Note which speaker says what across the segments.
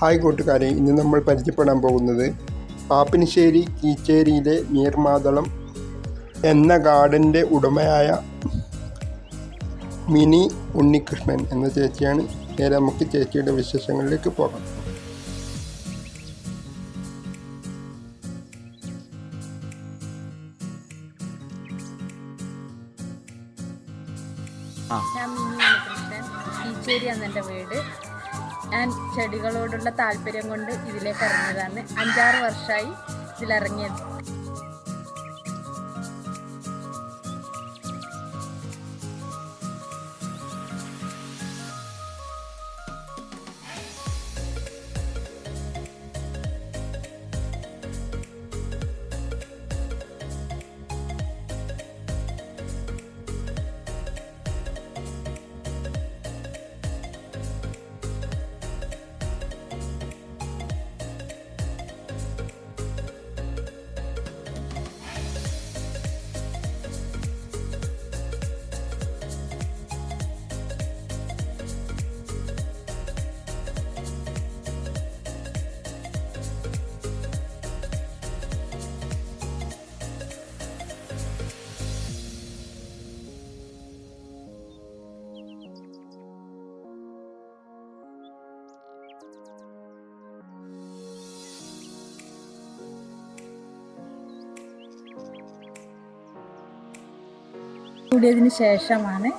Speaker 1: Hi കൂട്ടുകാരെ, ഇന്ന് നമ്മൾ പരിചയപ്പെടാൻ പോകുന്നത് പാപ്പിനിശ്ശേരി കീച്ചേരിയിലെ നീർമാതളം എന്ന ഗാർഡൻ്റെ ഉടമയായ മിനി ഉണ്ണികൃഷ്ണൻ എന്ന ചേച്ചിയാണ്. നേരെ നമുക്ക് ചേച്ചിയുടെ വിശേഷങ്ങളിലേക്ക് പോകാം.
Speaker 2: ഞാൻ മിനി ഉണ്ണികൃഷ്ണൻ, കീച്ചേരി എന്നെ വീട്. ഞാൻ ചെടികളോടുള്ള താല്പര്യം കൊണ്ട് ഇതിലേക്ക് ഇറങ്ങിയതാണ്. 5-6 വർഷമായി ഇതിലിറങ്ങിയത്. കൂടിയതിന് ശേഷമാണ്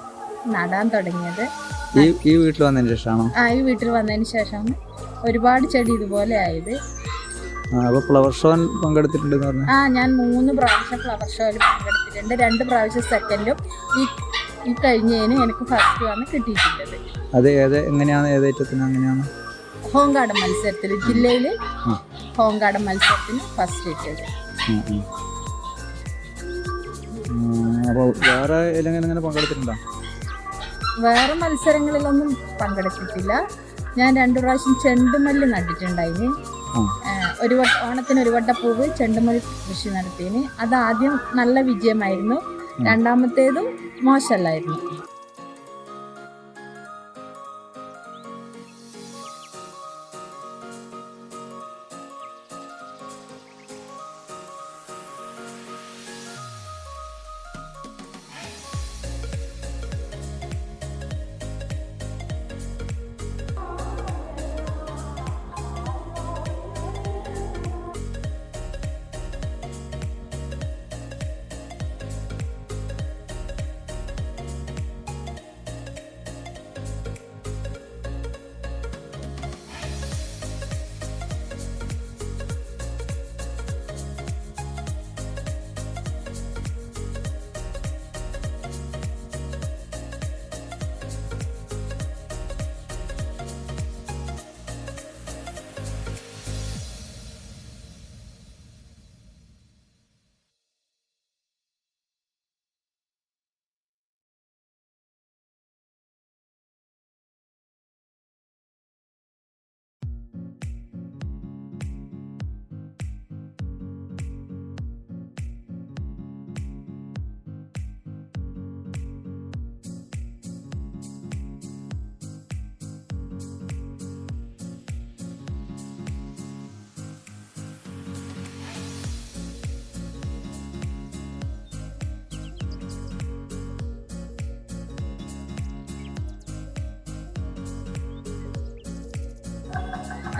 Speaker 2: നടാൻ തുടങ്ങിയത്.
Speaker 3: ഈ വീട്ടിൽ വന്നതിന് ശേഷമാണോ?
Speaker 2: ഈ വീട്ടിൽ വന്നതിന് ശേഷമാണ് ഒരുപാട് ചെടി ഇതുപോലെ ആയത്.
Speaker 3: ഫ്ലവർ ഷോ പങ്കെടുത്തിട്ടുണ്ടെന്ന് പറഞ്ഞു.
Speaker 2: ഞാൻ 3 പ്രാവശ്യം ഫ്ലവർ ഷോയിൽ പങ്കെടുത്തിട്ടുണ്ട്. 2 പ്രാവശ്യം സെക്കൻഡും ഈ കഴിഞ്ഞതിന് എനിക്ക് ഫസ്റ്റ് ആണ് കിട്ടിയിട്ടുള്ളത്.
Speaker 3: അത് എങ്ങനെയാണ്, ഏതേറ്റത്തിന് അങ്ങനെയാണ്?
Speaker 2: ഹോം മത്സരത്തിൽ, ജില്ലയിൽ ഹോം മത്സരത്തിന് ഫസ്റ്റ് കിട്ടിയത്.
Speaker 3: അപ്പോൾ വേറെ എങ്ങനെ പങ്കെടുത്തിട്ടുണ്ടോ?
Speaker 2: വേറെ മത്സരങ്ങളിലൊന്നും പങ്കെടുത്തിട്ടില്ല. ഞാൻ 2 പ്രാവശ്യം ചെണ്ടുമല്ലി നട്ടിട്ടുണ്ടായിന്. ഓണത്തിന് ഒരു വട്ടപ്പൂവ് ചെണ്ടുമല്ലി കൃഷി നടത്തിന്. അത് ആദ്യം നല്ല വിജയമായിരുന്നു. രണ്ടാമത്തേതും മോശമല്ലായിരുന്നു.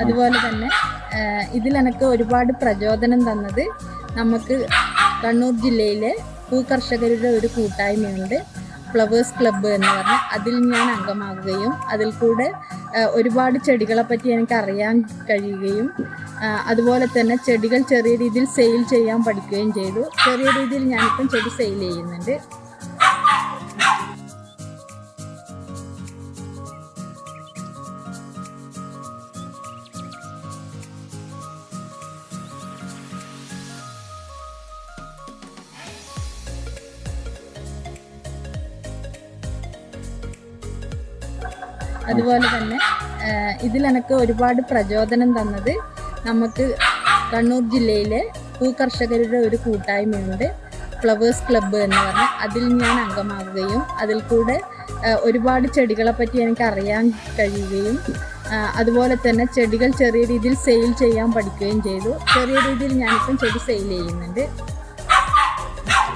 Speaker 2: അതുപോലെ തന്നെ ഇതിലെനിക്ക് ഒരുപാട് പ്രചോദനം തന്നത് നമുക്ക് കണ്ണൂർ ജില്ലയിലെ പൂക്കർഷകരുടെ ഒരു കൂട്ടായ്മയുണ്ട്, ഫ്ലവേഴ്സ് ക്ലബ്ബ് എന്ന് പറഞ്ഞ്. അതിൽ ഞാൻ അംഗമാകുകയും അതിൽ കൂടെ ഒരുപാട് ചെടികളെ പറ്റി എനിക്ക് അറിയാൻ കഴിയുകയും അതുപോലെ തന്നെ ചെടികൾ ചെറിയ രീതിയിൽ സെയിൽ ചെയ്യാൻ പഠിക്കുകയും ചെയ്തു. ചെറിയ രീതിയിൽ ഞാനിപ്പം ചെടി സെയിൽ ചെയ്യുന്നുണ്ട്. അതുപോലെ തന്നെ ഇതിലെനിക്ക് ഒരുപാട് പ്രചോദനം തന്നത് നമുക്ക് കണ്ണൂർ ജില്ലയിലെ പൂക്കർഷകരുടെ ഒരു കൂട്ടായ്മയുണ്ട്, ഫ്ലവേഴ്സ് ക്ലബ്ബ് എന്ന് പറഞ്ഞ്. അതിൽ ഞാൻ അംഗമാകുകയും അതിൽ കൂടെ ഒരുപാട് ചെടികളെ പറ്റി എനിക്ക് അറിയാൻ കഴിയുകയും അതുപോലെ തന്നെ ചെടികൾ ചെറിയ രീതിയിൽ സെയിൽ ചെയ്യാൻ പഠിക്കുകയും ചെയ്തു. ചെറിയ രീതിയിൽ ഞാനിപ്പം ചെടി സെയിൽ ചെയ്യുന്നുണ്ട്.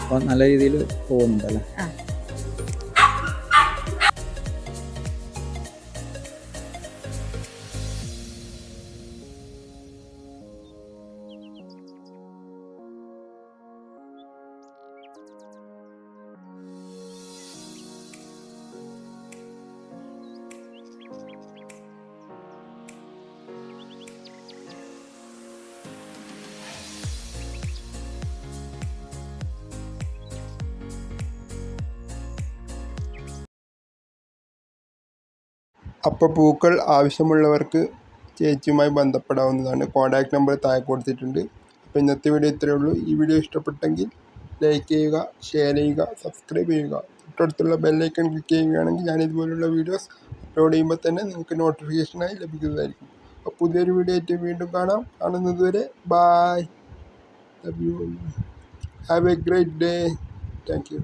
Speaker 3: അപ്പോൾ നല്ല രീതിയിൽ പോകുന്നുണ്ടല്ലേ?
Speaker 1: അപ്പോൾ പൂക്കൾ ആവശ്യമുള്ളവർക്ക് ചേച്ചിയുമായി ബന്ധപ്പെടാവുന്നതാണ്. കോൺടാക്റ്റ് നമ്പർ താഴെ കൊടുത്തിട്ടുണ്ട്. അപ്പോൾ ഇന്നത്തെ വീഡിയോ ഇത്രയേ ഉള്ളൂ. ഈ വീഡിയോ ഇഷ്ടപ്പെട്ടെങ്കിൽ ലൈക്ക് ചെയ്യുക, ഷെയർ ചെയ്യുക, സബ്സ്ക്രൈബ് ചെയ്യുക. തൊട്ടടുത്തുള്ള ബെല്ലൈക്കൺ ക്ലിക്ക് ചെയ്യുകയാണെങ്കിൽ ഞാൻ ഇതുപോലുള്ള വീഡിയോസ് അപ്ലോഡ് ചെയ്യുമ്പോൾ തന്നെ നിങ്ങൾക്ക് നോട്ടിഫിക്കേഷനായി ലഭിക്കുന്നതായിരിക്കും. അപ്പോൾ പുതിയൊരു വീഡിയോ ആയിട്ട് വീണ്ടും കാണുന്നത് വരെ bye. Have a great day. Thank U.